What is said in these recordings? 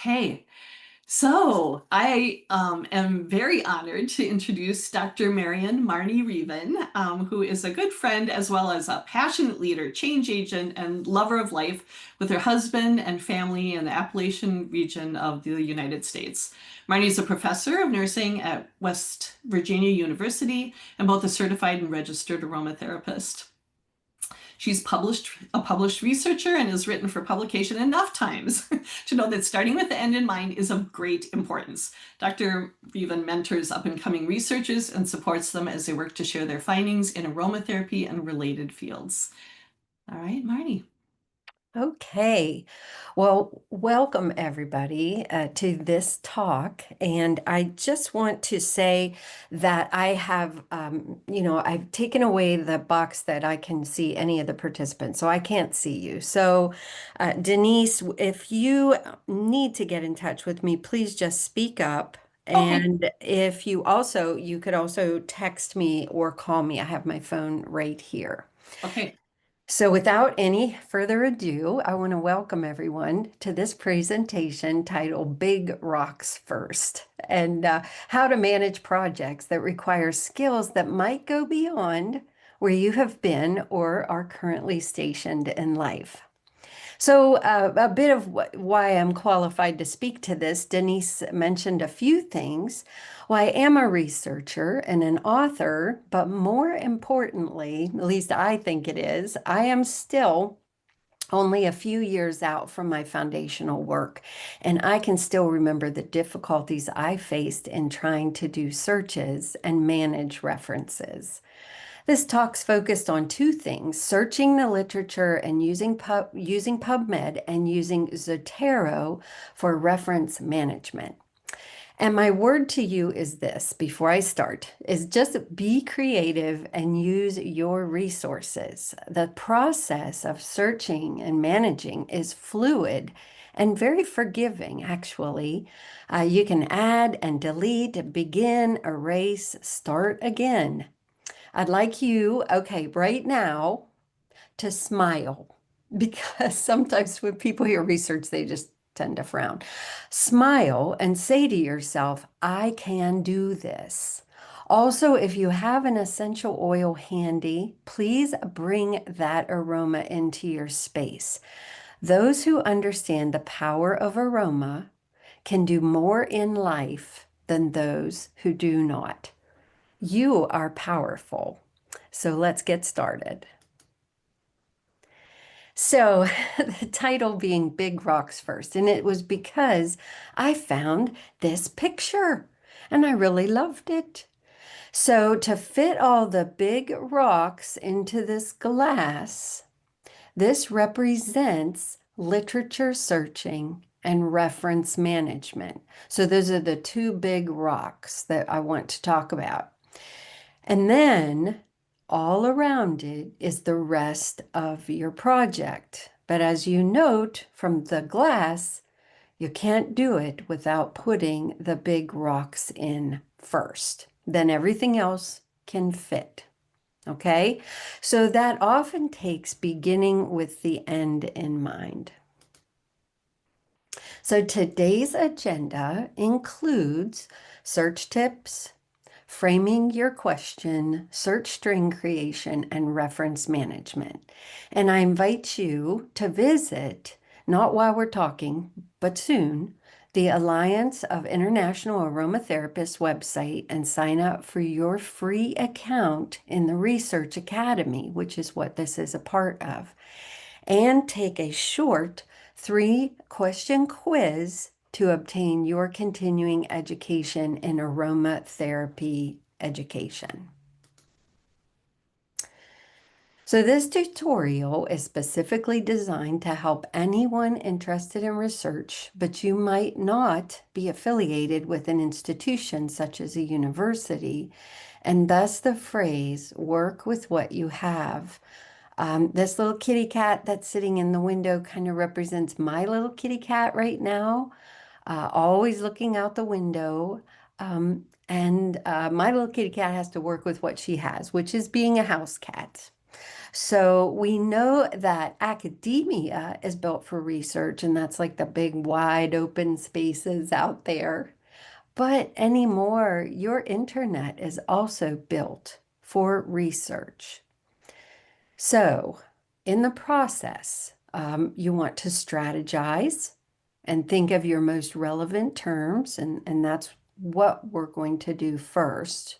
Okay, so I am very honored to introduce Dr. Marian Marnie Reven, who is a good friend as well as a passionate leader, change agent, and lover of life with her husband and family in the Appalachian region of the United States. Marnie is a professor of nursing at West Virginia University and both a certified and registered aromatherapist. She's a published researcher and has written for publication enough times to know that starting with the end in mind is of great importance. Dr. Reven mentors up and coming researchers and supports them as they work to share their findings in aromatherapy and related fields. All right, Marnie. Okay. Well, welcome everybody to this talk. And I just want to say that I have, I've taken away the box that I can see any of the participants, so I can't see you. So, Denise, if you need to get in touch with me, please just speak up. Okay. And if you could also text me or call me. I have my phone right here. Okay. So without any further ado, I want to welcome everyone to this presentation titled Big Rocks First and how to manage projects that require skills that might go beyond where you have been or are currently stationed in life. So, a bit of why I'm qualified to speak to this, Denise mentioned a few things. Well, I am a researcher and an author, but more importantly, at least I think it is, I am still only a few years out from my foundational work, and I can still remember the difficulties I faced in trying to do searches and manage references. This talk's focused on two things: searching the literature and using PubMed and using Zotero for reference management. And my word to you is this before I start, is just be creative and use your resources. The process of searching and managing is fluid and very forgiving, actually. You can add and delete, begin, erase, start again. I'd like you, okay, right now to smile because sometimes when people hear research, they just tend to frown. Smile and say to yourself, I can do this. Also, if you have an essential oil handy, please bring that aroma into your space. Those who understand the power of aroma can do more in life than those who do not. You are powerful. So let's get started. So the title being Big Rocks First, and it was because I found this picture and I really loved it. So to fit all the big rocks into this glass, this represents literature searching and reference management. So those are the two big rocks that I want to talk about. And then all around it is the rest of your project. But as you note from the glass, you can't do it without putting the big rocks in first. Then everything else can fit. Okay? So that often takes beginning with the end in mind. So today's agenda includes search tips, framing your question, search string creation, and reference management. And I invite you to visit, not while we're talking, but soon, the Alliance of International Aromatherapists website and sign up for your free account in the Research Academy, which is what this is a part of, and take a short 3-question quiz to obtain your continuing education in aromatherapy education. So this tutorial is specifically designed to help anyone interested in research, but you might not be affiliated with an institution such as a university, and thus the phrase, work with what you have. This little kitty cat that's sitting in the window kind of represents my little kitty cat right now, always looking out the window. And my little kitty cat has to work with what she has, which is being a house cat. So we know that academia is built for research, and that's like the big wide open spaces out there. But anymore, your internet is also built for research. So in the process, you want to strategize and think of your most relevant terms, and that's what we're going to do first.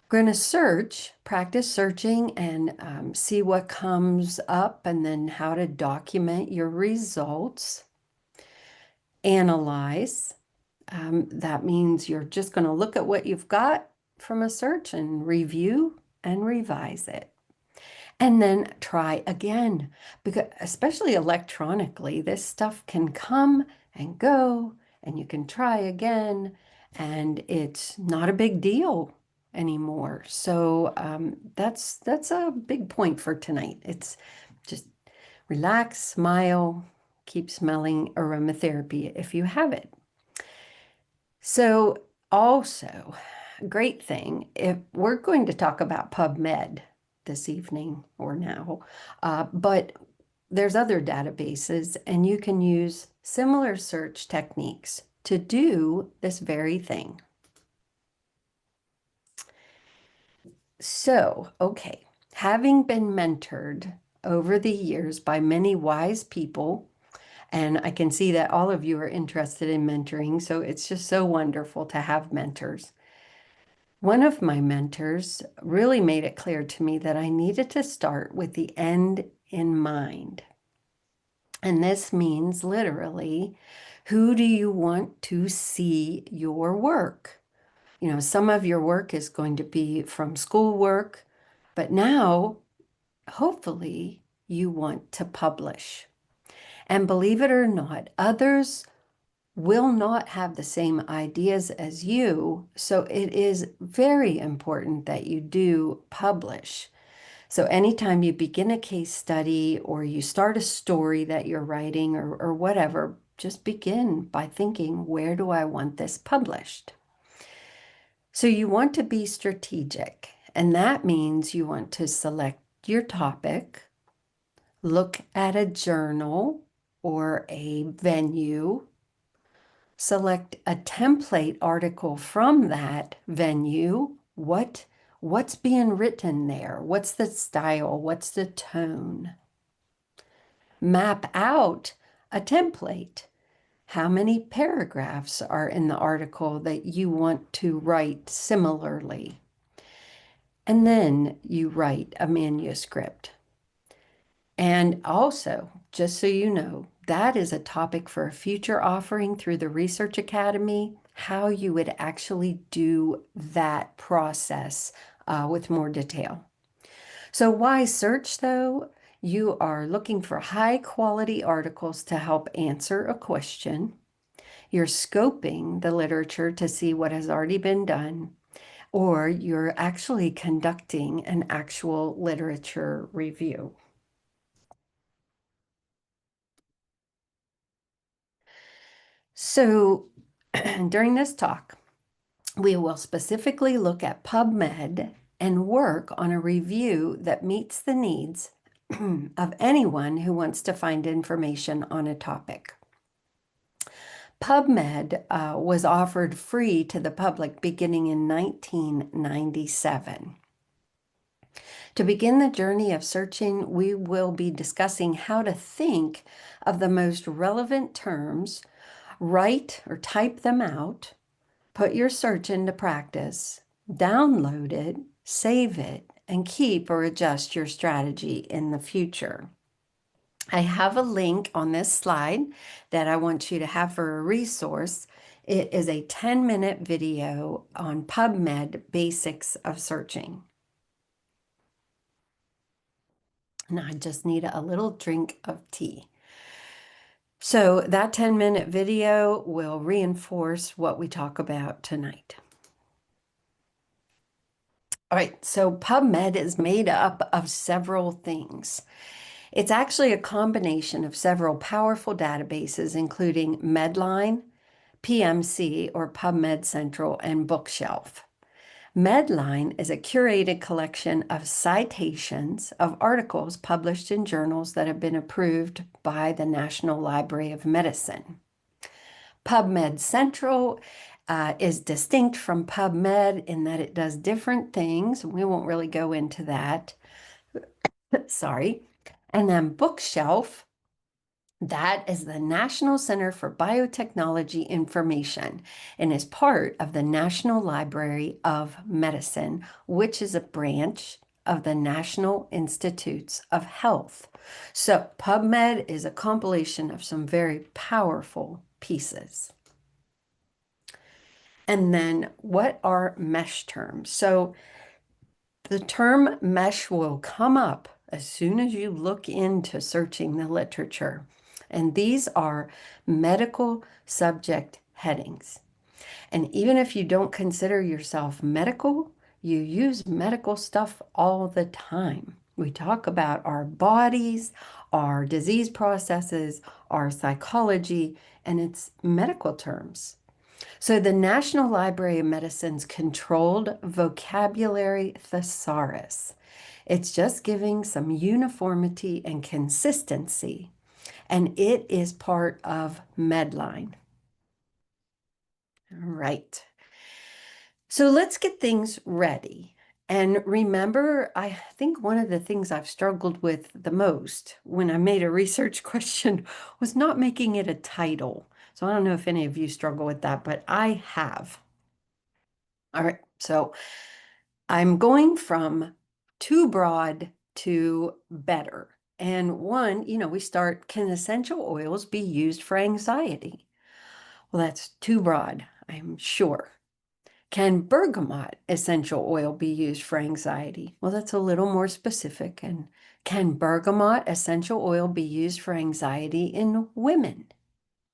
We're going to search, practice searching, and see what comes up, and then how to document your results. Analyze. That means you're just going to look at what you've got from a search and review and revise it. And then try again, because especially electronically, this stuff can come and go, and you can try again, and it's not a big deal anymore. So that's a big point for tonight. It's just relax, smile, keep smelling aromatherapy if you have it. So also, great thing, if we're going to talk about PubMed this evening or now, but there's other databases, and you can use similar search techniques to do this very thing. So, okay, having been mentored over the years by many wise people, and I can see that all of you are interested in mentoring, so it's just so wonderful to have mentors. One of my mentors really made it clear to me that I needed to start with the end in mind. And this means literally, who do you want to see your work? You know, some of your work is going to be from schoolwork, but now, hopefully, you want to publish. And believe it or not, others will not have the same ideas as you. So it is very important that you do publish. So anytime you begin a case study or you start a story that you're writing or whatever, just begin by thinking, where do I want this published? So you want to be strategic, and that means you want to select your topic, look at a journal or a venue, select a template article from that venue. What's being written there? What's the style? What's the tone? Map out a template. How many paragraphs are in the article that you want to write similarly? And then you write a manuscript. And also, just so you know, that is a topic for a future offering through the Research Academy, how you would actually do that process with more detail. So why search though? You are looking for high quality articles to help answer a question. You're scoping the literature to see what has already been done, or you're actually conducting an actual literature review. So during this talk, we will specifically look at PubMed and work on a review that meets the needs of anyone who wants to find information on a topic. PubMed was offered free to the public beginning in 1997. To begin the journey of searching, we will be discussing how to think of the most relevant terms, write or type them out, put your search into practice, download it, save it, and keep or adjust your strategy in the future. I have a link on this slide that I want you to have for a resource. It is a 10-minute video on PubMed Basics of Searching. Now I just need a little drink of tea. So that 10-minute video will reinforce what we talk about tonight. All right, so PubMed is made up of several things. It's actually a combination of several powerful databases, including Medline, PMC, or PubMed Central, and Bookshelf. Medline is a curated collection of citations of articles published in journals that have been approved by the National Library of Medicine. PubMed Central is distinct from PubMed in that it does different things. We won't really go into that. Sorry. And then Bookshelf, that is the National Center for Biotechnology Information and is part of the National Library of Medicine, which is a branch of the National Institutes of Health. So PubMed is a compilation of some very powerful pieces. And then what are mesh terms? So the term mesh will come up as soon as you look into searching the literature. And these are medical subject headings. And even if you don't consider yourself medical, you use medical stuff all the time. We talk about our bodies, our disease processes, our psychology, and it's medical terms. So the National Library of Medicine's controlled vocabulary thesaurus. It's just giving some uniformity and consistency, and it is part of Medline. All right. So let's get things ready. And remember, I think one of the things I've struggled with the most when I made a research question was not making it a title. So I don't know if any of you struggle with that, but I have. All right, so I'm going from too broad to better. And one, we start, can essential oils be used for anxiety? Well, that's too broad, I'm sure. Can bergamot essential oil be used for anxiety? Well, that's a little more specific. And can bergamot essential oil be used for anxiety in women?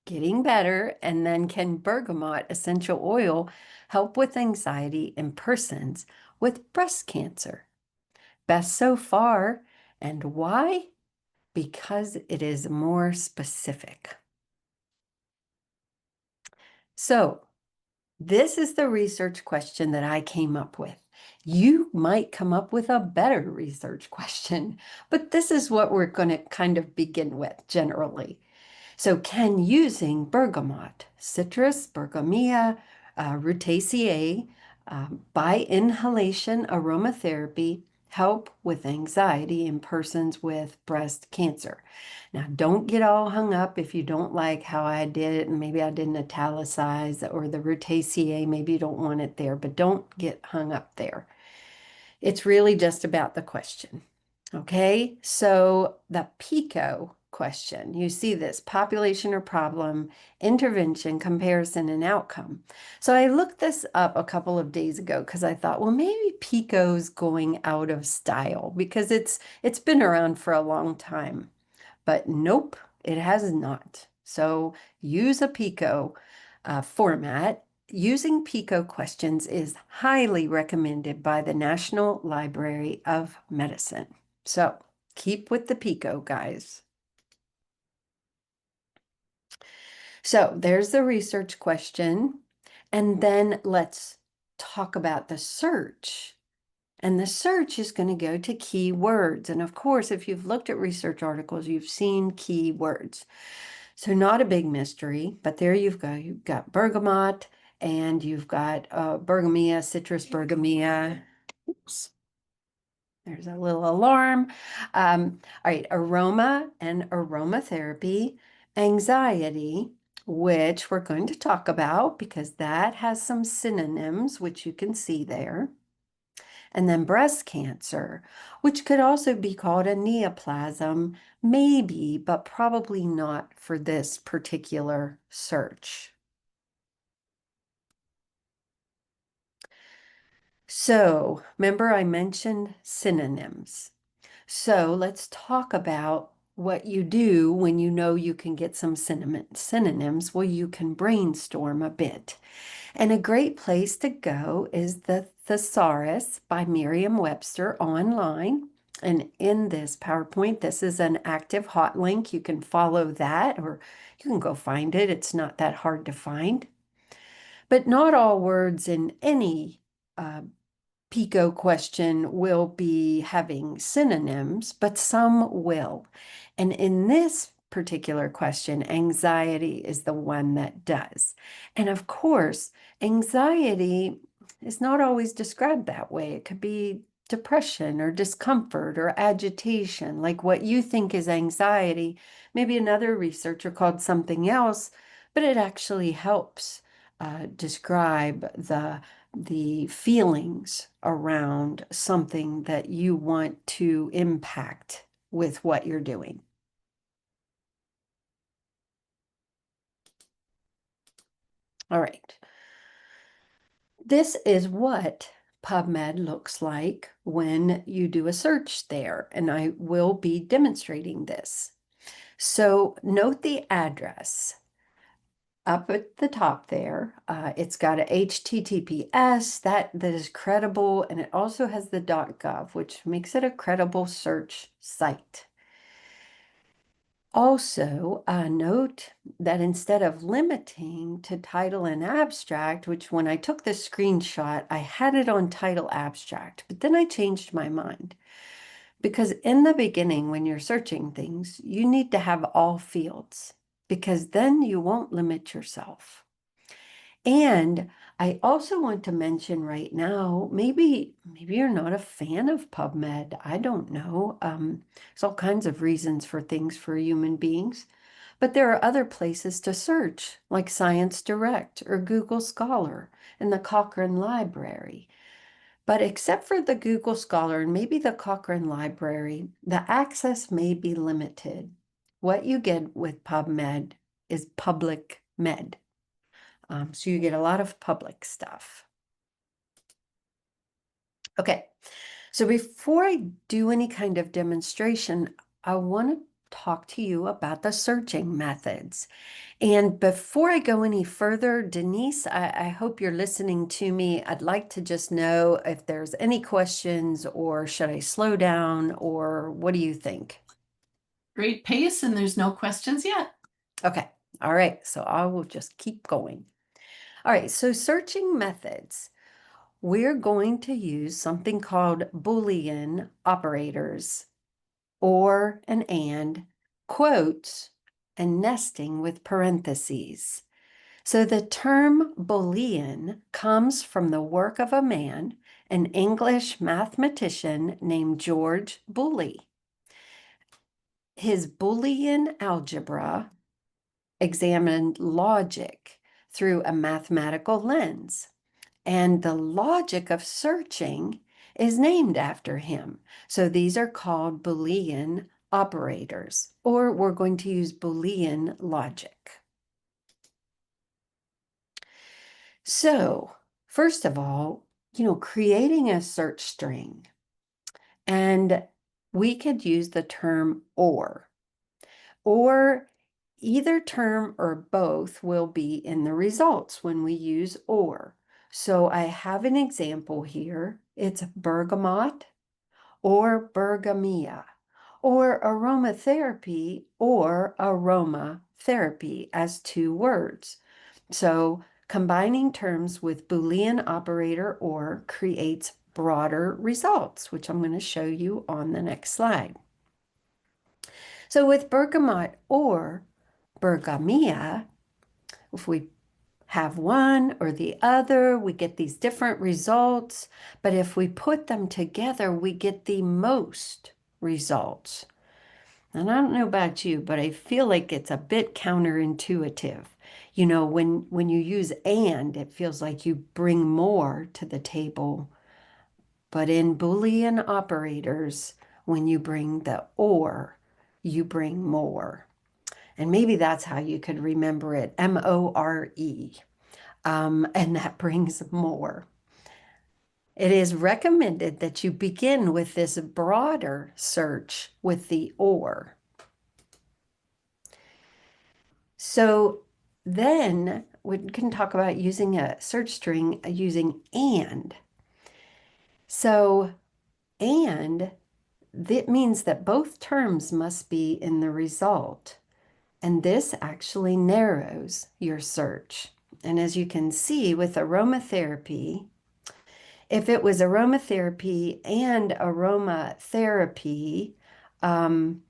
Getting better. And then can bergamot essential oil help with anxiety in persons with breast cancer? Best so far. And why? Because it is more specific. So this is the research question that I came up with. You might come up with a better research question, but this is what we're going to kind of begin with generally. So can using bergamot, citrus, bergamia, rutaceae, by inhalation aromatherapy help with anxiety in persons with breast cancer? Now, don't get all hung up if you don't like how I did it, and maybe I didn't italicize, or the rutaceae, maybe you don't want it there, but don't get hung up there. It's really just about the question. Okay, so the PICO question, you see this, population or problem, intervention, comparison, and outcome. So I looked this up a couple of days ago because I thought, well, maybe PICO's going out of style because it's been around for a long time. But nope, it has not. So use a PICO format. Using PICO questions is highly recommended by the National Library of Medicine. So keep with the PICO, guys. So there's the research question. And then let's talk about the search. And the search is going to go to keywords. And of course, if you've looked at research articles, you've seen keywords. So not a big mystery, but there you've got bergamot, and you've got bergamia, citrus bergamia. Oops. There's a little alarm. All right, aroma and aromatherapy, anxiety, which we're going to talk about because that has some synonyms, which you can see there. And then breast cancer, which could also be called a neoplasm, maybe, but probably not for this particular search. So remember I mentioned synonyms. So let's talk about what you do when you know you can get some synonyms. Well, you can brainstorm a bit. And a great place to go is the Thesaurus by Merriam-Webster online. And in this PowerPoint, this is an active hot link. You can follow that, or you can go find it. It's not that hard to find. But not all words in any PICO question will be having synonyms, but some will. And in this particular question, anxiety is the one that does. And of course, anxiety is not always described that way. It could be depression or discomfort or agitation, like what you think is anxiety. Maybe another researcher called something else, but it actually helps describe the feelings around something that you want to impact with what you're doing. All right. This is what PubMed looks like when you do a search there, and I will be demonstrating this. So note the address. Up at the top there, it's got a HTTPS that is credible, and it also has the .gov, which makes it a credible search site. Also, note that instead of limiting to title and abstract, which when I took this screenshot, I had it on title abstract, but then I changed my mind. Because in the beginning, when you're searching things, you need to have all fields, because then you won't limit yourself. And I also want to mention right now, maybe you're not a fan of PubMed. I don't know. There's all kinds of reasons for things for human beings, but there are other places to search, like Science Direct or Google Scholar and the Cochrane Library. But except for the Google Scholar and maybe the Cochrane Library, the access may be limited. What you get with PubMed is public med. So you get a lot of public stuff. Okay, so before I do any kind of demonstration, I want to talk to you about the searching methods. And before I go any further, Denise, I hope you're listening to me. I'd like to just know if there's any questions, or should I slow down, or what do you think? Great pace, and there's no questions yet. Okay, all right, so I will just keep going. All right, so searching methods. We're going to use something called Boolean operators, or an and, quotes, and nesting with parentheses. So the term Boolean comes from the work of a man, an English mathematician named George Booley. His Boolean algebra examined logic through a mathematical lens. And the logic of searching is named after him. So these are called Boolean operators, or we're going to use Boolean logic. So first of all, creating a search string, and we could use the term or either term or both will be in the results when we use or. So I have an example here. It's bergamot or bergamia, or aromatherapy or aromatherapy as two words. So combining terms with Boolean operator or creates broader results, which I'm going to show you on the next slide. So with bergamot or bergamia, if we have one or the other, we get these different results. But if we put them together, we get the most results. And I don't know about you, but I feel like it's a bit counterintuitive. When you use and, it feels like you bring more to the table. But in Boolean operators, when you bring the or, you bring more. And maybe that's how you could remember it, M-O-R-E. And that brings more. It is recommended that you begin with this broader search with the or. So then we can talk about using a search string using and. So and that means that both terms must be in the result. And this actually narrows your search. And as you can see with aromatherapy, If it was aromatherapy and aromatherapy, um,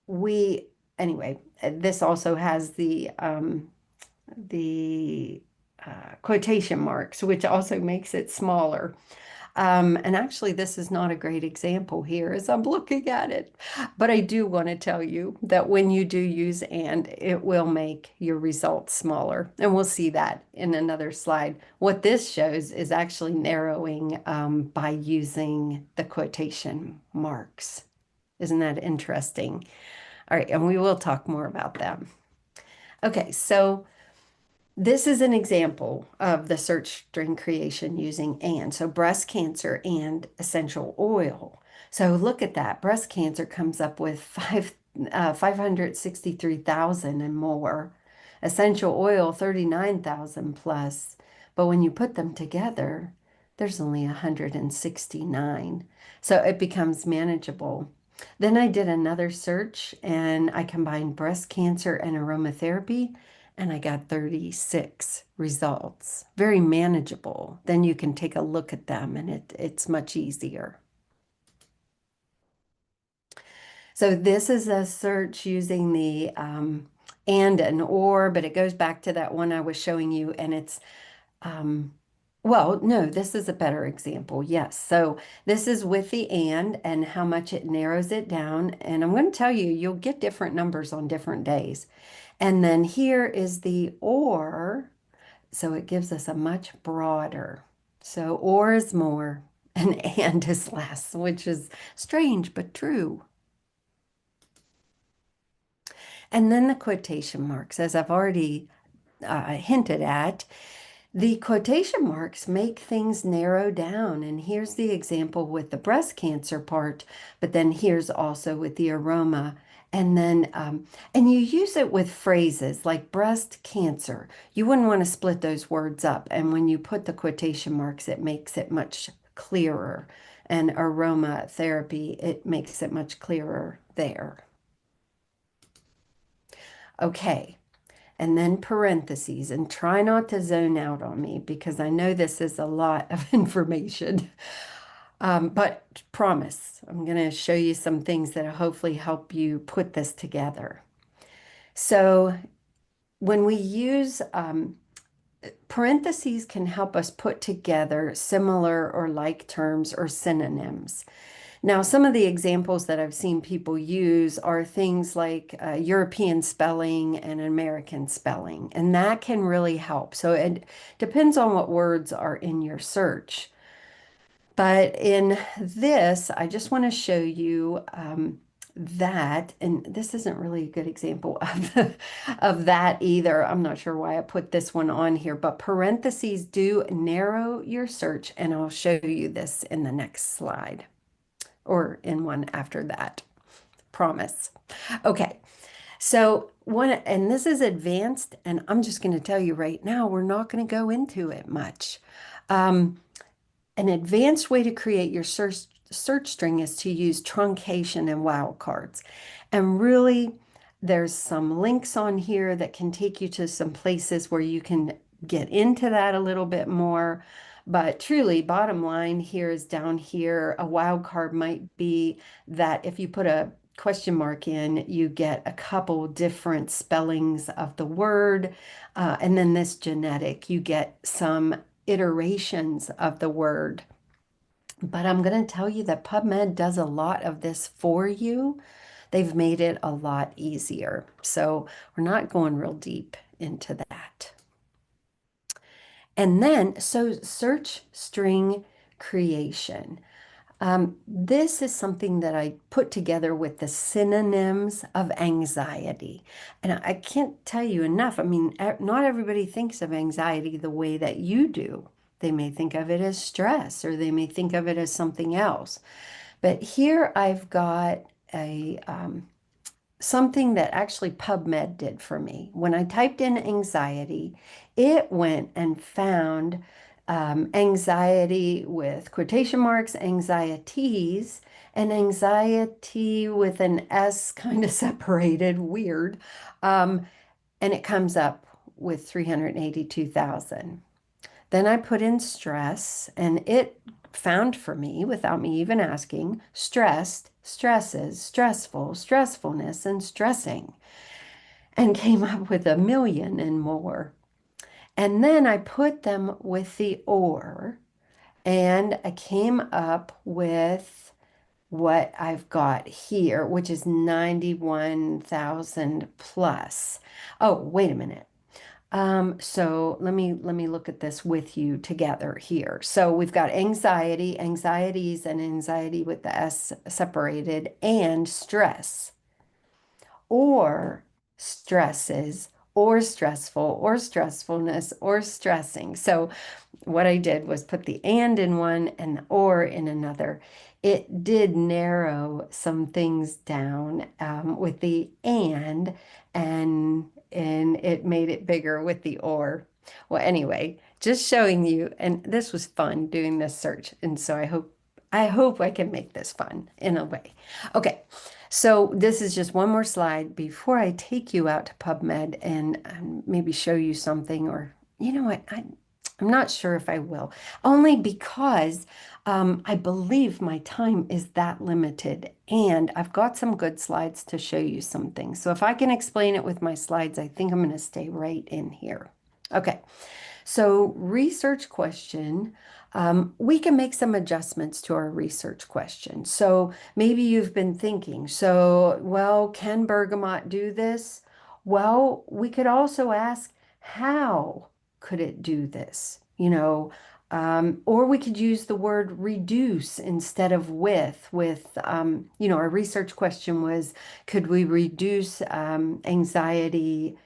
we, anyway, this also has the quotation marks, which also makes it smaller. And actually, this is not a great example here as I'm looking at it. But I do want to tell you that when you do use and, it will make your results smaller. And we'll see that in another slide. What this shows is actually narrowing by using the quotation marks. Isn't that interesting? All right, and we will talk more about that. Okay, so this is an example of the search string creation using and. So breast cancer and essential oil. So look at that. Breast cancer comes up with 563,000 and more. Essential oil, 39,000 plus. But when you put them together, there's only 169. So it becomes manageable. Then I did another search and I combined breast cancer and aromatherapy and I got 36 results. Very manageable. Then you can take a look at them and it's much easier. So this is a search using the and an or, but it goes back to that one I was showing you and it's well, no, this is a better example. Yes. So this is with the and how much it narrows it down. And I'm going to tell you, you'll get different numbers on different days. And then here is the or. So it gives us a much broader. So or is more and is less, which is strange but true. And then the quotation marks, as I've already hinted at, the quotation marks make things narrow down. And here's the example with the breast cancer part, but then here's also with the aroma. And you use it with phrases like breast cancer. You wouldn't want to split those words up. And when you put the quotation marks, it makes it much clearer. And aromatherapy, it makes it much clearer there. Okay. And then parentheses, and try not to zone out on me because I know this is a lot of information. But promise, I'm going to show you some things that will hopefully help you put this together. So when we use parentheses can help us put together similar or like terms or synonyms. Now, some of the examples that I've seen people use are things like European spelling and American spelling, and that can really help. So it depends on what words are in your search. But in this, I just want to show you that, and this isn't really a good example of that either. I'm not sure why I put this one on here, but parentheses do narrow your search, and I'll show you this in the next slide or in one after that. Promise. Okay. So one, and this is advanced, and I'm just going to tell you right now, we're not going to go into it much. An advanced way to create your search string is to use truncation and wildcards. And really, there's some links on here that can take you to some places where you can get into that a little bit more. But truly, bottom line here is down here. A wildcard might be that if you put a question mark in, you get a couple different spellings of the word. And then this genetic, you get some iterations of the word. But I'm going to tell you that PubMed does a lot of this for you. They've made it a lot easier. So we're not going real deep into that. And then, so search string creation. This is something that I put together with the synonyms of anxiety. And I can't tell you enough. I mean, not everybody thinks of anxiety the way that you do. They may think of it as stress or they may think of it as something else. But here I've got a something that actually PubMed did for me. When I typed in anxiety, it went and found anxiety with quotation marks, anxieties, and anxiety with an S kind of separated, weird. And it comes up with 382,000. Then I put in stress, and it found for me, without me even asking, stressed, stresses, stressful, stressfulness, and stressing, and came up with a million and more. And then I put them with the or, and I came up with what I've got here, which is 91,000 plus. Oh, wait a minute. So let me look at this with you together here. So we've got anxiety, anxieties, and anxiety with the S separated, and stress, or stresses, or stressful, or stressfulness, or stressing. So what I did was put the and in one and the or in another. It did narrow some things down with the and it made it bigger with the or. Well, anyway, just showing you, and this was fun doing this search, and so I hope I can make this fun in a way. Okay, so this is just one more slide before I take you out to PubMed and maybe show you something, or you know what, I'm not sure if I will, only because I believe my time is that limited, and I've got some good slides to show you some things. So if I can explain it with my slides, I think I'm going to stay right in here. Okay. So research question, we can make some adjustments to our research question. So maybe you've been thinking, so, well, can bergamot do this? Well, we could also ask, how could it do this? Or we could use the word reduce instead of our research question was, could we reduce anxiety,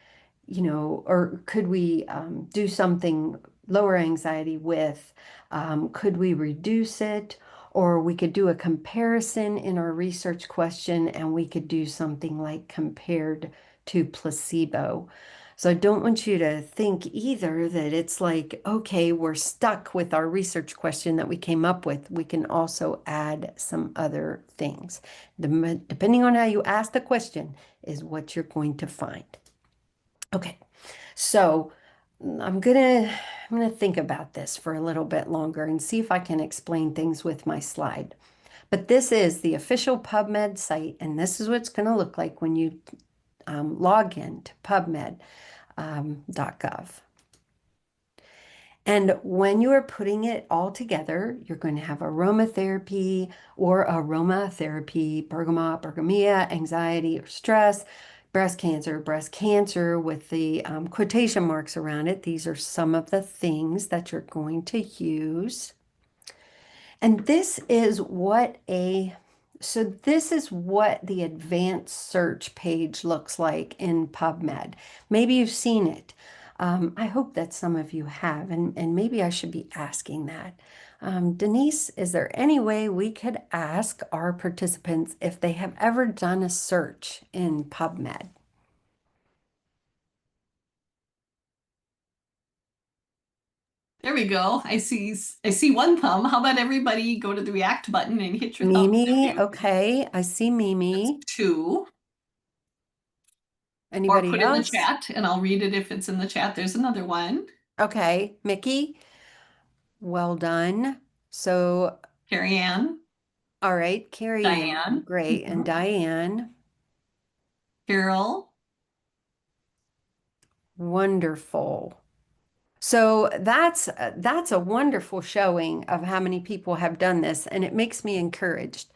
or could we do something, lower anxiety with, could we reduce it? Or we could do a comparison in our research question, and we could do something like compared to placebo. So I don't want you to think either that it's like, okay, we're stuck with our research question that we came up with. We can also add some other things. Depending on how you ask the question is what you're going to find. Okay, so I'm gonna think about this for a little bit longer and see if I can explain things with my slide. But this is the official PubMed site, and this is what it's gonna look like when you log in to PubMed.gov. And when you are putting it all together, you're going to have aromatherapy or aromatherapy, bergamot, bergamia, anxiety or stress, breast cancer with the quotation marks around it. These are some of the things that you're going to use. And this is what the advanced search page looks like in PubMed. Maybe you've seen it. I hope that some of you have, and maybe I should be asking that. Denise, is there any way we could ask our participants if they have ever done a search in PubMed? There we go. I see one thumb. How about everybody go to the react button and hit your thumbs if Mimi, you okay, I see that's Mimi. two. Or Anybody put in the else? chat and I'll read it if it's in the chat. There's another one. Okay, Mickey, well done. So, Carrie Ann, all right, Carrie Ann, Diane, great, and mhm, Diane, Carol. wonderful. So that's a wonderful showing of how many people have done this, and it makes me encouraged.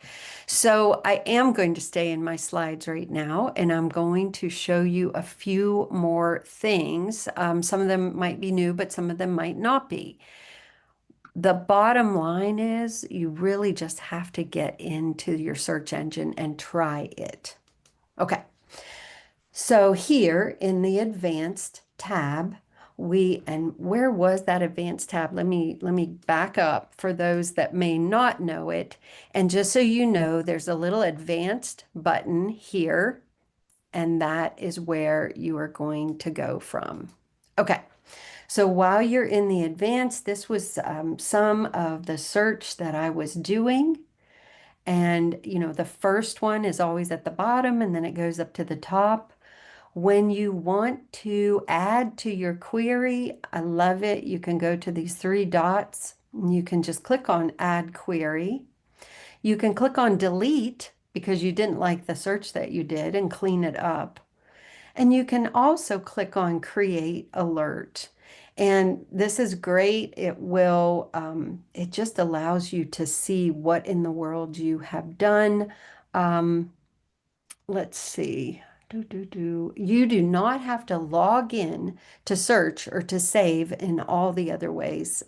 So I am going to stay in my slides right now, and I'm going to show you a few more things. Some of them might be new, but some of them might not be. The bottom line is you really just have to get into your search engine and try it. Okay. So here in the advanced tab, and where was that advanced tab? Let me back up for those that may not know it. And just so you know, there's a little advanced button here, and that is where you are going to go from. Okay. So while you're in the advanced, this was some of the search that I was doing. And, the first one is always at the bottom and then it goes up to the top. When you want to add to your query, I love it. You can go to these three dots and you can just click on Add Query. You can click on Delete because you didn't like the search that you did and clean it up. And you can also click on Create Alert. And this is great. It just allows you to see what in the world you have done. Um, let's see. You do not have to log in to search or to save in all the other ways.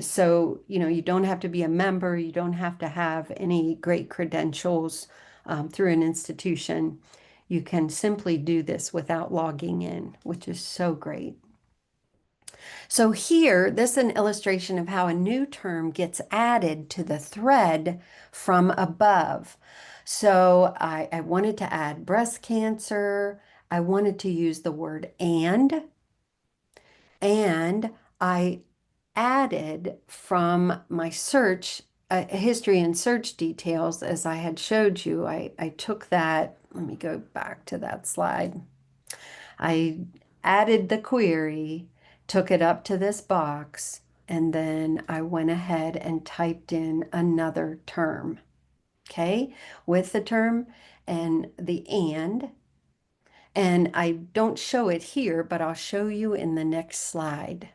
So, you don't have to be a member. You don't have to have any great credentials through an institution. You can simply do this without logging in, which is so great. So here, this is an illustration of how a new term gets added to the thread from above. So I wanted to add breast cancer. I wanted to use the word and I added from my search, history and search details, as I had showed you. I took that, let me go back to that slide. I added the query, took it up to this box, and then I went ahead and typed in another term, okay, with the term and the and. And I don't show it here, but I'll show you in the next slide.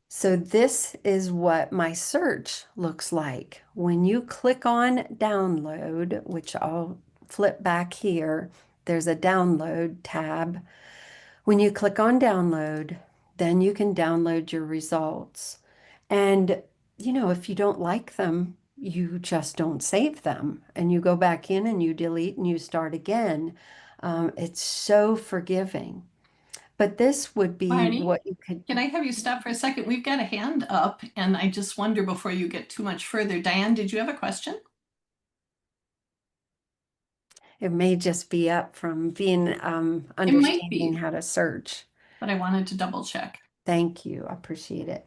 So this is what my search looks like. When you click on download, which I'll flip back here, there's a download tab. When you click on download, then you can download your results. And, if you don't like them, you just don't save them. And you go back in and you delete and you start again. It's so forgiving. But this would be Marnie, what you could. can I have you stop for a second? We've got a hand up, and I just wonder before you get too much further. Diane, did you have a question? It may just be up from being It might understanding be, how to search. but I wanted to double check. Thank you. I appreciate it.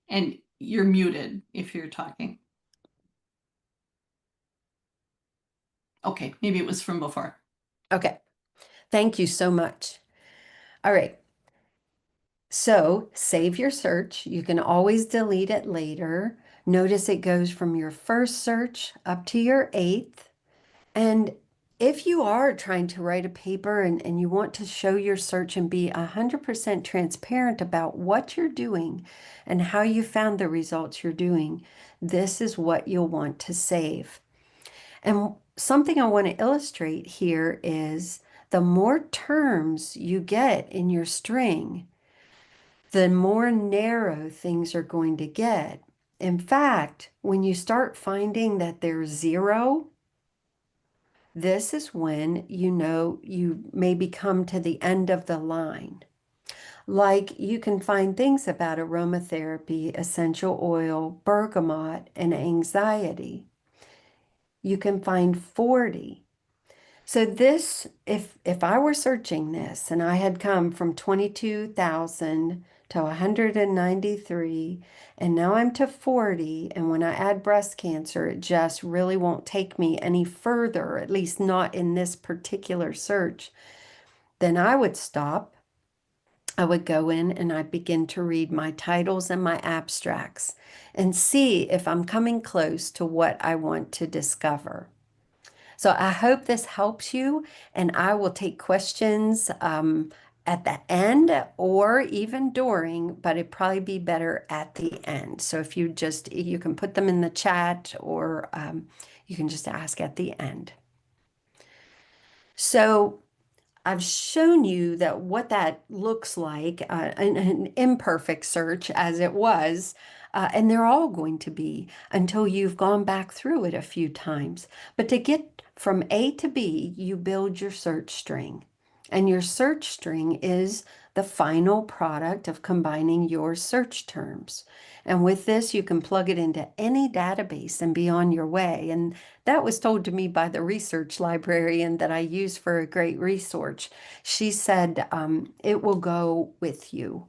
And you're muted if you're talking. Okay, maybe it was from before. Okay. Thank you so much. All right. So save your search. You can always delete it later. Notice it goes from your first search up to your eighth. And if you are trying to write a paper and you want to show your search and be 100% transparent about what you're doing and how you found the results you're doing, this is what you'll want to save. And something I want to illustrate here is the more terms you get in your string, the more narrow things are going to get. In fact, when you start finding that there's zero, this is when you know you maybe come to the end of the line. Like you can find things about aromatherapy, essential oil, bergamot, and anxiety. You can find 40. So this, if I were searching this and I had come from 22,000 to 193, and now I'm to 40, and when I add breast cancer, it just really won't take me any further, at least not in this particular search, then I would stop. I would go in and I'd begin to read my titles and my abstracts and see if I'm coming close to what I want to discover. So I hope this helps you, and I will take questions at the end or even during, but it'd probably be better at the end. So if you can put them in the chat or you can just ask at the end. So I've shown you that what that looks like, an imperfect search as it was, and they're all going to be until you've gone back through it a few times. But to get from A to B, you build your search string. And your search string is the final product of combining your search terms. And with this, you can plug it into any database and be on your way. And that was told to me by the research librarian that I use for a great resource. She said, it will go with you.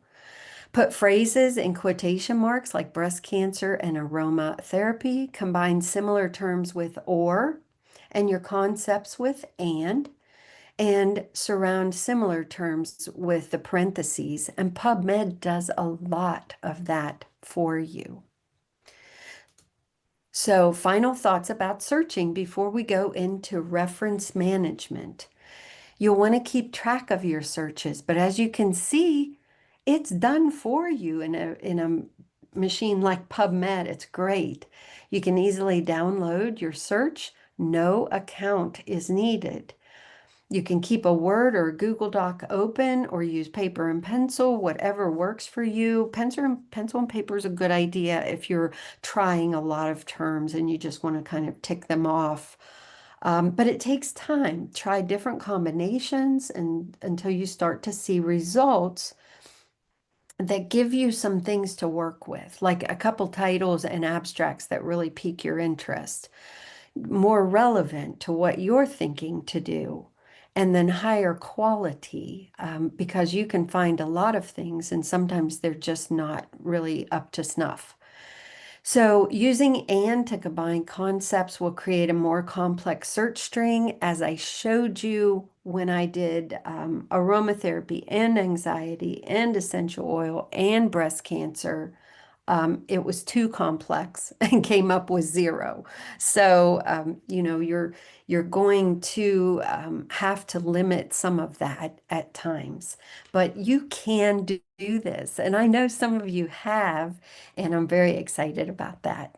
Put phrases in quotation marks like breast cancer and aromatherapy. Combine similar terms with or. and your concepts with and surround similar terms with the parentheses. And PubMed does a lot of that for you. So, final thoughts about searching before we go into reference management. You'll want to keep track of your searches, but as you can see, it's done for you in a machine like PubMed. It's great. You can easily download your search. No account is needed. You can keep a Word or a Google Doc open or use paper and pencil, whatever works for you. Pencil and paper is a good idea if you're trying a lot of terms and you just want to kind of tick them off. But it takes time. Try different combinations and until you start to see results that give you some things to work with, like a couple titles and abstracts that really pique your interest, more relevant to what you're thinking to do, and then higher quality, because you can find a lot of things and sometimes they're just not really up to snuff. So using and to combine concepts will create a more complex search string, as I showed you when I did aromatherapy and anxiety and essential oil and breast cancer. It was too complex and came up with zero. So, you're going to have to limit some of that at times, but you can do this. And I know some of you have, and I'm very excited about that.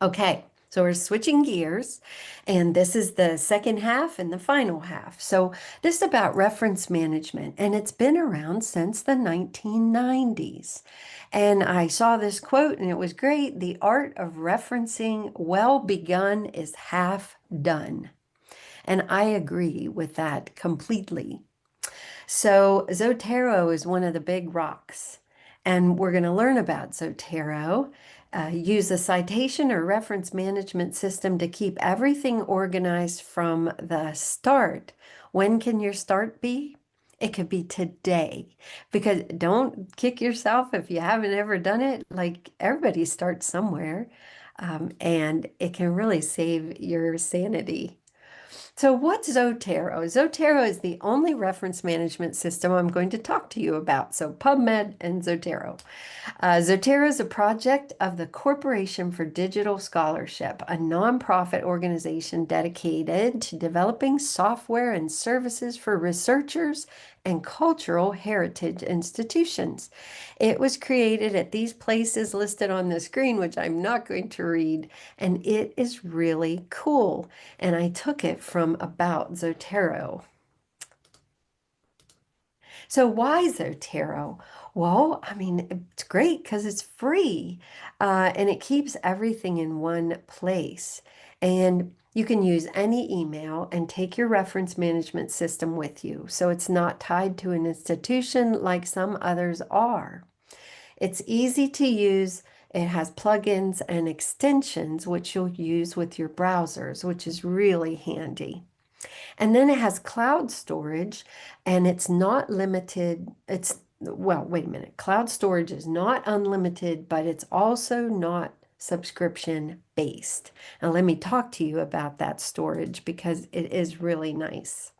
Okay, so we're switching gears, and this is the second half and the final half. So this is about reference management, and it's been around since the 1990s. And I saw this quote, and it was great. The art of referencing well begun is half done. And I agree with that completely. So Zotero is one of the big rocks, and we're going to learn about Zotero. Use a citation or reference management system to keep everything organized from the start. When can your start be? It could be today, because don't kick yourself if you haven't ever done it. Like everybody starts somewhere, and it can really save your sanity. So what's Zotero? Zotero is the only reference management system I'm going to talk to you about. So PubMed and Zotero. Zotero is a project of the Corporation for Digital Scholarship, a nonprofit organization dedicated to developing software and services for researchers and cultural heritage institutions. It was created at these places listed on the screen, which I'm not going to read, and it is really cool. And I took it from About Zotero. So why Zotero? Well, I mean, it's great because it's free, and it keeps everything in one place. And you can use any email and take your reference management system with you. So it's not tied to an institution like some others are. It's easy to use. It has plugins and extensions, which you'll use with your browsers, which is really handy. And then it has cloud storage, and it's not limited. Well, wait a minute. Cloud storage is not unlimited, but it's also not subscription based. Now, let me talk to you about that storage because it is really nice.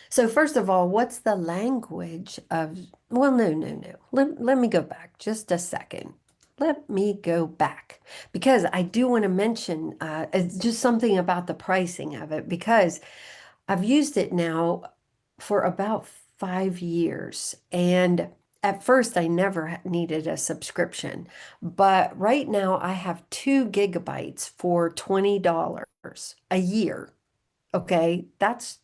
So first of all, what's the language of, well, no. Let me go back just a second. Let me go back because I do want to mention it's just something about the pricing of it, because I've used it now for about 5 years. And at first, I never needed a subscription. But right now, I have 2 GB for $20 a year. Okay, that's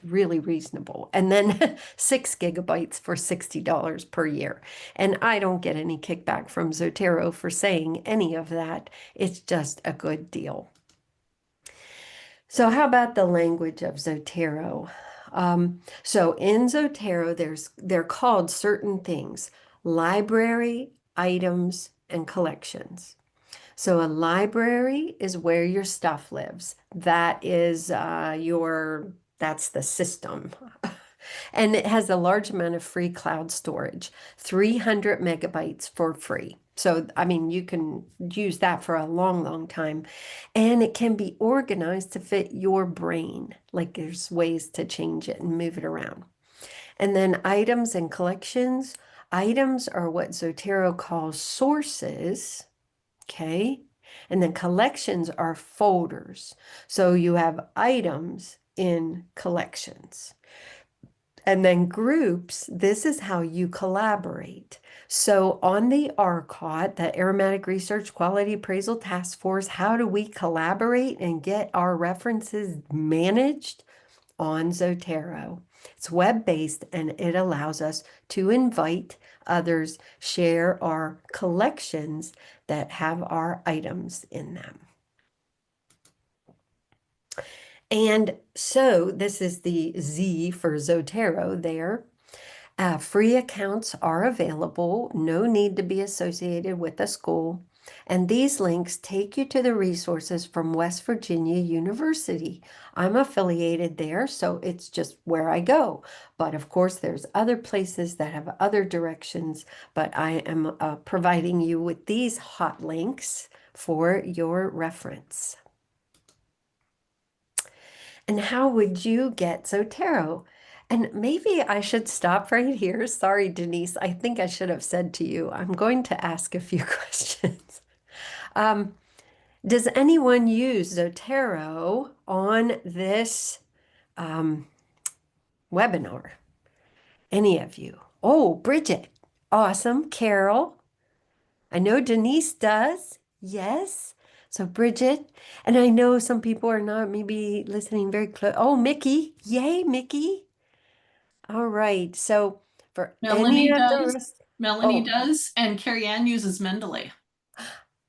really reasonable. And then 6 GB for $60 per year. And I don't get any kickback from Zotero for saying any of that. It's just a good deal. So how about the language of Zotero? So in Zotero, they're called certain things: library, items, and collections. So a library is where your stuff lives. That is that's the system. And it has a large amount of free cloud storage, 300 MB for free. So, I mean, you can use that for a long, long time. And it can be organized to fit your brain. Like there's ways to change it and move it around. And then items and collections. Items are what Zotero calls sources. Okay. And then collections are folders. So you have items in collections. And then groups, this is how you collaborate. So on the RCOT, the Aromatic Research Quality Appraisal Task Force, how do we collaborate and get our references managed? On Zotero. It's web-based and it allows us to invite others, share our collections that have our items in them. And so this is the Z for Zotero there. Free accounts are available, no need to be associated with a school. And these links take you to the resources from West Virginia University. I'm affiliated there, so it's just where I go. But of course, there's other places that have other directions, but I am providing you with these hot links for your reference. And how would you get Zotero? And maybe I should stop right here. Sorry, Denise. I think I should have said to you, I'm going to ask a few questions. Um, does anyone use Zotero on this um, webinar? Any of you? Oh, Bridget. Awesome. Carol. I know Denise does. Yes. So Bridget, and I know some people are not maybe listening very close. Oh, Mickey. Yay, Mickey. All right. So for any Melanie of the does. rest, Melanie oh, does, and Carrie Ann uses Mendeley.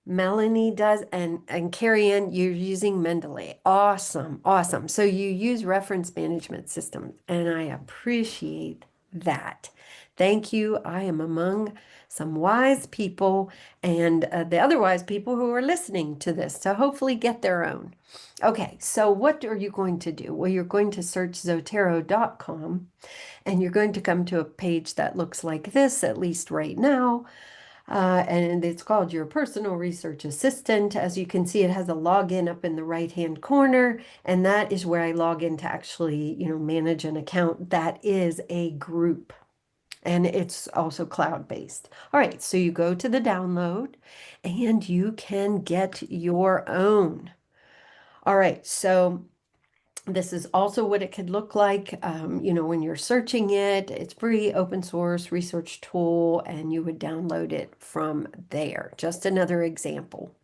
Melanie does, and Carrie Ann, you're using Mendeley. Awesome, awesome. So you use reference management systems, and I appreciate that. Thank you. I am among some wise people and the other wise people who are listening to this to hopefully get their own. Okay, so what are you going to do? Well, you're going to search Zotero.com and you're going to come to a page that looks like this, at least right now. And it's called your personal research assistant. As you can see, it has a login up in the right-hand corner, and that is where I log in to actually, manage an account. That is a group, and it's also cloud-based. All right, so you go to the download, and you can get your own. All right, so this is also what it could look like, when you're searching it. It's free, open source research tool, and you would download it from there. Just another example.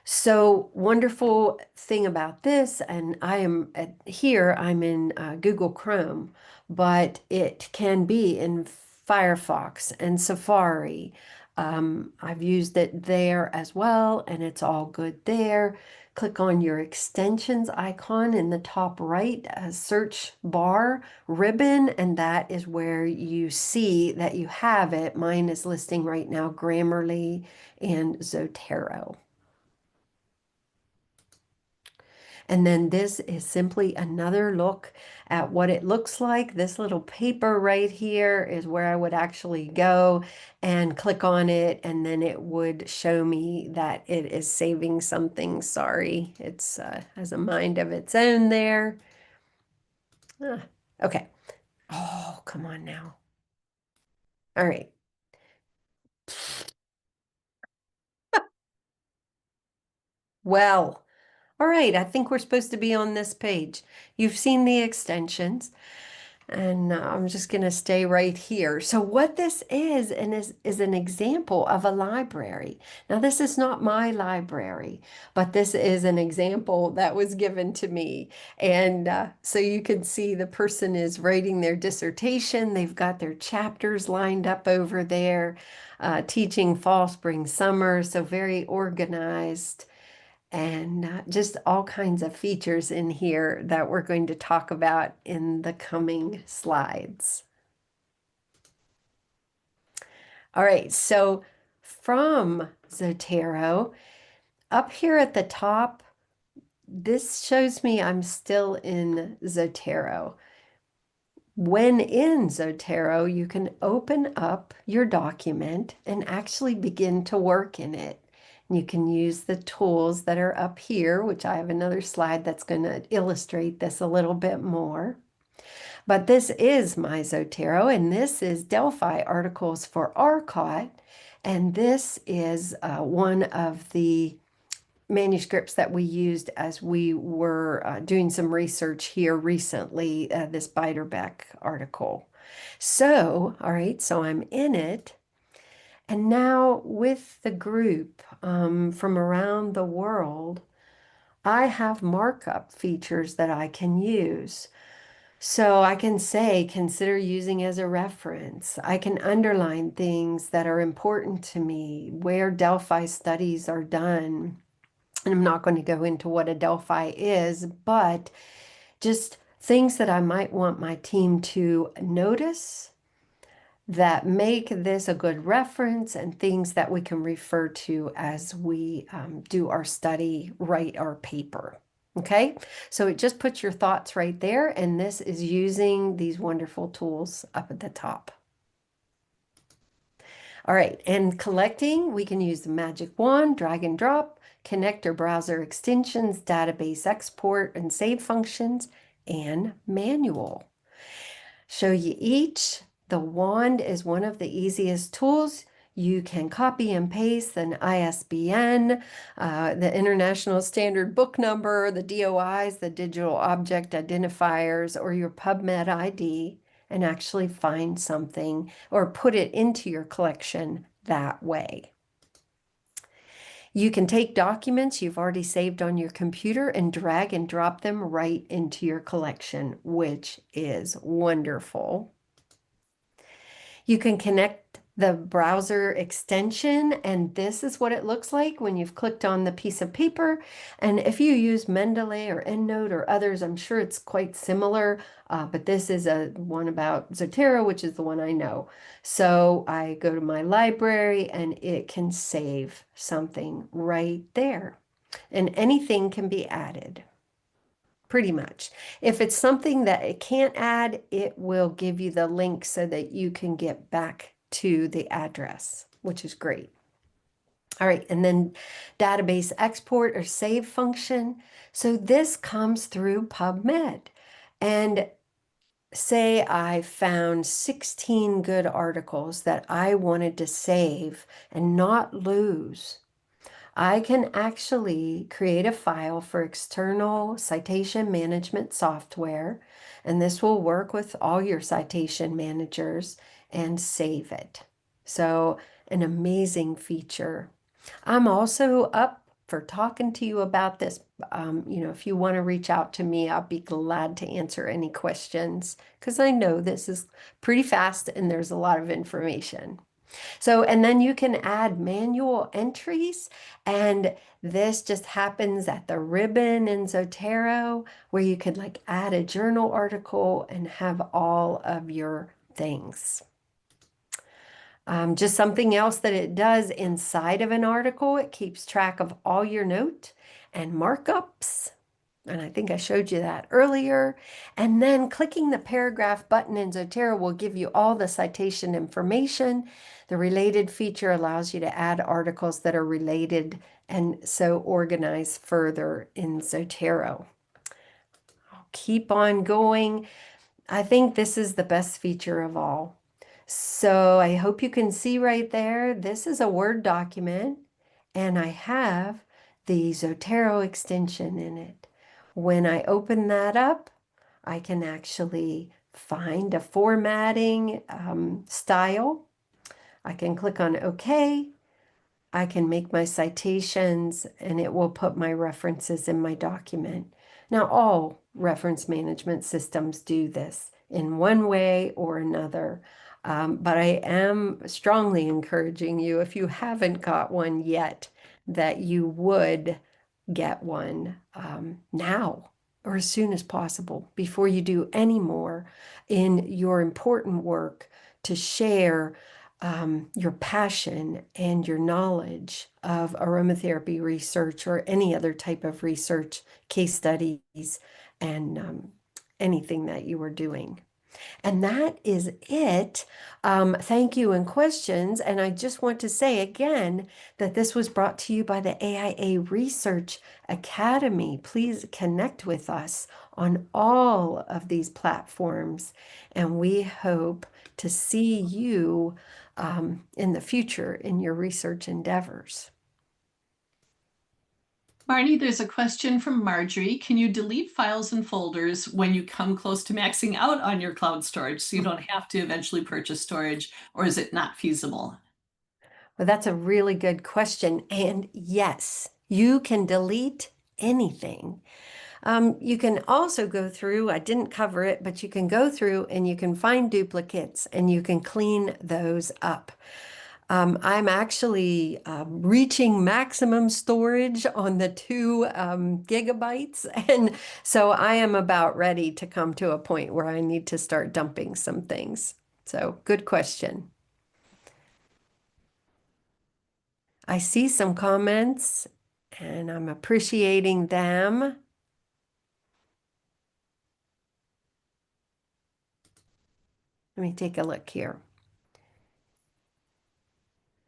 So wonderful thing about this, and I'm in Google Chrome, but it can be in Firefox and Safari. I've used it there as well, and it's all good there. Click on your extensions icon in the top right search bar ribbon, and that is where you see that you have it. Mine is listing right now Grammarly and Zotero. And then this is simply another look at what it looks like. This little paper right here is where I would actually go and click on it, and then it would show me that it is saving something. Sorry, it's has a mind of its own there. Okay. Oh, come on now. All right. Well, all right. I think we're supposed to be on this page. You've seen the extensions. And I'm just going to stay right here. So what this is, and is an example of a library. Now, this is not my library, but this is an example that was given to me. And so you can see the person is writing their dissertation. They've got their chapters lined up over there, teaching fall, spring, summer. So very organized and just all kinds of features in here that we're going to talk about in the coming slides. All right, so from Zotero, up here at the top, this shows me I'm still in Zotero. When in Zotero, you can open up your document and actually begin to work in it. And you can use the tools that are up here, which I have another slide that's going to illustrate this a little bit more. But this is my Zotero, and this is Delphi articles for Arcot. And this is one of the manuscripts that we used as we were doing some research here recently, this Beiderbecke article. So, all right, so I'm in it. And now with the group from around the world, I have markup features that I can use. So I can say, consider using as a reference. I can underline things that are important to me, where Delphi studies are done. And I'm not going to go into what a Delphi is, but just things that I might want my team to notice that make this a good reference and things that we can refer to as we do our study, write our paper. Okay, so it just puts your thoughts right there, and this is using these wonderful tools up at the top. All right, and collecting, we can use the magic wand, drag and drop, connector browser extensions, database export and save functions, and manual. Show you each. The wand is one of the easiest tools. You can copy and paste an ISBN, the International Standard Book Number, the DOIs, the Digital Object Identifiers, or your PubMed ID, and actually find something or put it into your collection that way. You can take documents you've already saved on your computer and drag and drop them right into your collection, which is wonderful. You can connect the browser extension, and this is what it looks like when you've clicked on the piece of paper. And if you use Mendeley or EndNote or others, I'm sure it's quite similar, but this is one about Zotero, which is the one I know. So I go to my library and it can save something right there. And anything can be added. Pretty much. If it's something that it can't add, it will give you the link so that you can get back to the address, which is great. All right, and then database export or save function. So this comes through PubMed. And say I found 16 good articles that I wanted to save and not lose. I can actually create a file for external citation management software, and this will work with all your citation managers and save it. So, an amazing feature. I'm also up for talking to you about this. If you want to reach out to me, I'll be glad to answer any questions because I know this is pretty fast and there's a lot of information. So, and then you can add manual entries, and this just happens at the ribbon in Zotero, where you could like add a journal article and have all of your things. Just something else that it does inside of an article, it keeps track of all your note and markups. And I think I showed you that earlier. And then clicking the paragraph button in Zotero will give you all the citation information. The related feature allows you to add articles that are related and so organize further in Zotero. I'll keep on going. I think this is the best feature of all. So I hope you can see right there, this is a Word document and I have the Zotero extension in it. When I open that up, I can actually find a formatting style. I can click on OK. I can make my citations and it will put my references in my document. Now, all reference management systems do this in one way or another. But I am strongly encouraging you, if you haven't got one yet, that you would get one now or as soon as possible before you do any more in your important work to share your passion and your knowledge of aromatherapy research or any other type of research, case studies, and anything that you are doing. And that is it. Thank you and questions. And I just want to say again that this was brought to you by the AIA Research Academy. Please connect with us on all of these platforms. And we hope to see you in the future in your research endeavors. Marnie, there's a question from Marjorie. Can you delete files and folders when you come close to maxing out on your cloud storage so you don't have to eventually purchase storage, or is it not feasible? Well, that's a really good question. And yes, you can delete anything. You can also go through, I didn't cover it, but you can go through and you can find duplicates and you can clean those up. I'm actually reaching maximum storage on the 2 gigabytes. And so I am about ready to come to a point where I need to start dumping some things. So good question. I see some comments and I'm appreciating them. Let me take a look here.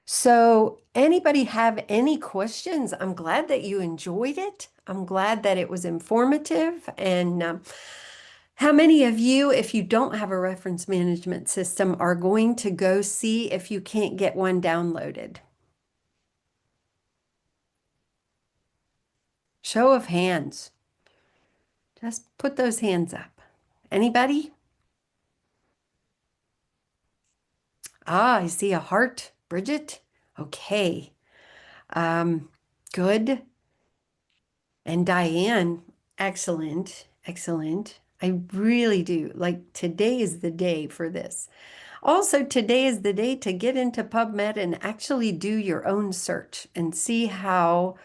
So, anybody have any questions? I'm glad that you enjoyed it. I'm glad that it was informative. And how many of you, if you don't have a reference management system, are going to go see if you can't get one downloaded? Show of hands. Just put those hands up. Anybody? Ah, I see a heart. Bridget? Okay. Um, good. And Diane, excellent, excellent. I really do. Like today is the day for this. Also, today is the day to get into PubMed and actually do your own search and see how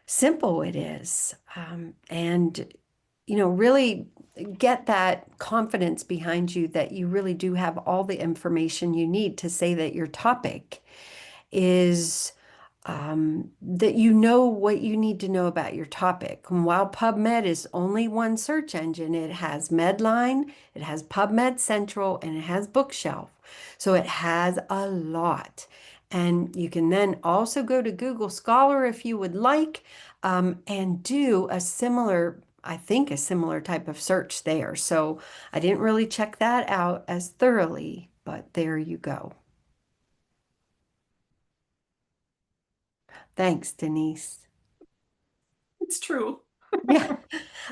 simple it is. Really get that confidence behind you that you really do have all the information you need to say that your topic is that you know what you need to know about your topic. And while PubMed is only one search engine, it has Medline, it has PubMed Central, and it has Bookshelf. So it has a lot. And you can then also go to Google Scholar if you would like, and do a similar, I think, a similar type of search there. So I didn't really check that out as thoroughly, but there you go. Thanks, Denise. It's true. Yeah.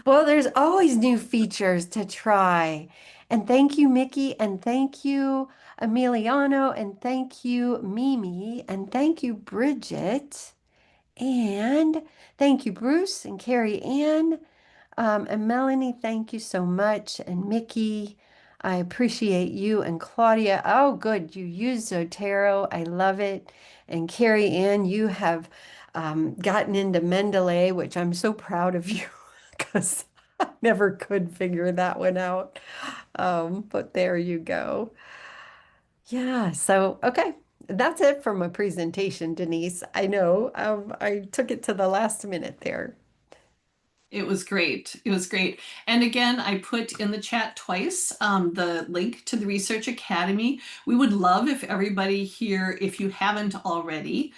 Well, there's always new features to try. And thank you, Mickey, and thank you, Emiliano, and thank you, Mimi, and thank you, Bridget, and thank you, Bruce and Carrie Ann. And Melanie, thank you so much. And Mickey, I appreciate you. And Claudia, oh, good. You use Zotero. I love it. And Carrie Ann, you have gotten into Mendeley, which I'm so proud of you because I never could figure that one out. But there you go. Yeah. So, okay. That's it for my presentation, Denise. I know I took it to the last minute there. It was great. It was great. And again, I put in the chat twice the link to the Research Academy. We would love if everybody here, if you haven't already,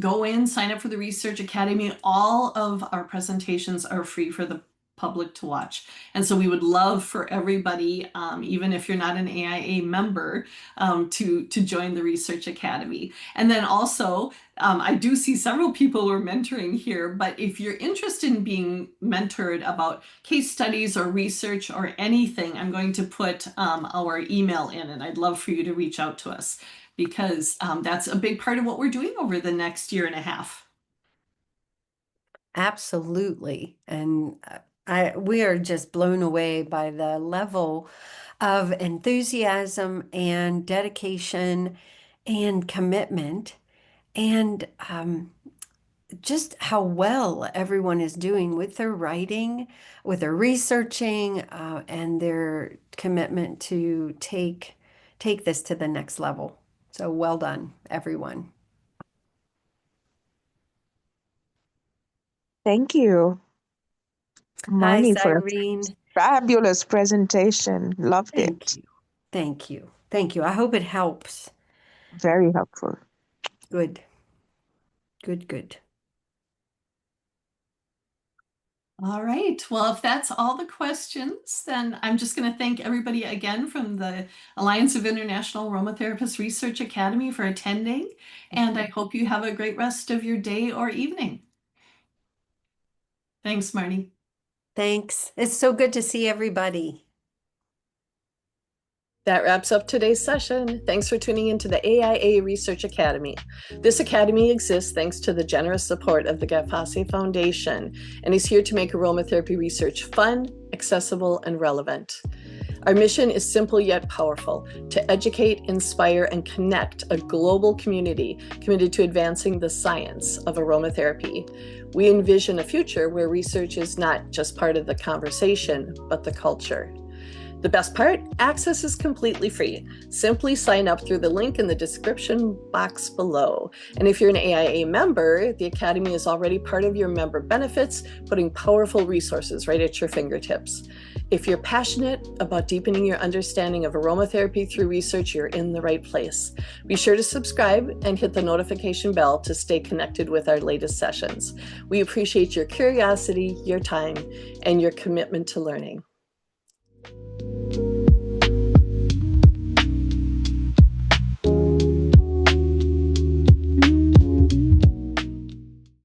go in, sign up for the Research Academy. All of our presentations are free for the public to watch. And so we would love for everybody, even if you're not an AIA member, to join the Research Academy. And then also, I do see several people who are mentoring here, but if you're interested in being mentored about case studies or research or anything, I'm going to put our email in, and I'd love for you to reach out to us because that's a big part of what we're doing over the next year and a half. Absolutely. And we are just blown away by the level of enthusiasm and dedication and commitment and just how well everyone is doing with their writing, with their researching, and their commitment to take this to the next level. So well done, everyone. Thank you, Hi, Marnie, for Cyrene. Fabulous presentation. Loved Thank it. you. Thank you. Thank you. I hope it helps. Very helpful. Good. Good, good. All right. Well, if that's all the questions, then I'm just going to thank everybody again from the Alliance of International Aromatherapists Research Academy for attending, and I hope you have a great rest of your day or evening. Thanks, Marnie. Thanks. It's so good to see everybody. That wraps up today's session. Thanks for tuning into the AIA Research Academy. This academy exists thanks to the generous support of the Gafasi Foundation and is here to make aromatherapy research fun, accessible, and relevant. Our mission is simple yet powerful: to educate, inspire, and connect a global community committed to advancing the science of aromatherapy. We envision a future where research is not just part of the conversation, but the culture. The best part, access is completely free. Simply sign up through the link in the description box below. And if you're an AIA member, the Academy is already part of your member benefits, putting powerful resources right at your fingertips. If you're passionate about deepening your understanding of aromatherapy through research, you're in the right place. Be sure to subscribe and hit the notification bell to stay connected with our latest sessions. We appreciate your curiosity, your time, and your commitment to learning.